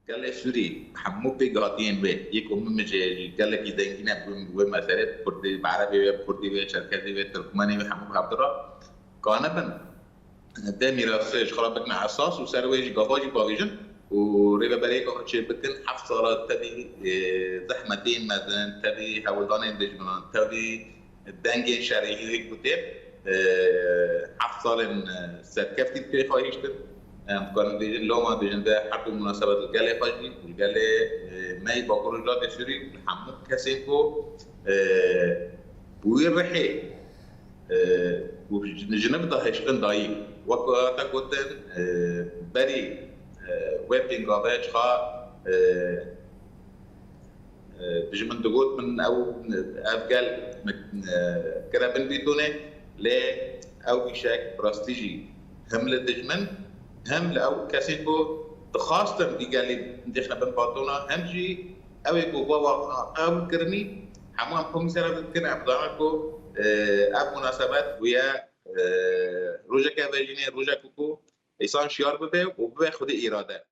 قال لي سوري حمو بيجاتين به يكون مجي قال لك إذا إننا بمثالة كردي بعربي كردي بشركاتي بتركماني بحمو بحضرة كان ده میراثش خراب بکنه اساس و سر ویج گاواجی باویجن و ریبه برای که چه بکن هفت سالات تبی زحمتین مدن تبی هولدان اندجمنان تبی دنگ شرعی هیک بوده هفت سال سرکفتی که خواهیشتن امکان دیجن لوما دیجن ده حتی مناسبت الگله خواهی الگله می با کروجات شوری همه کسی کو وی رحی وجنب ده هشتن دایی وقتا كنتن بري ويبين قابش خا بيجي من دقوت من او افقال كرابن بيتونه ل او بشكل براستيجي هم للدجمن هم لأو كاسيكو تخاصة دي قال لي دخنا بنباطونا هم جي او يكو بابا او كرني حمام كوميسار كنا ابدانكو اب مناسبات ويا روجا كافيجيني روجا كوكو إنسان شيار ببه وبه خود إرادة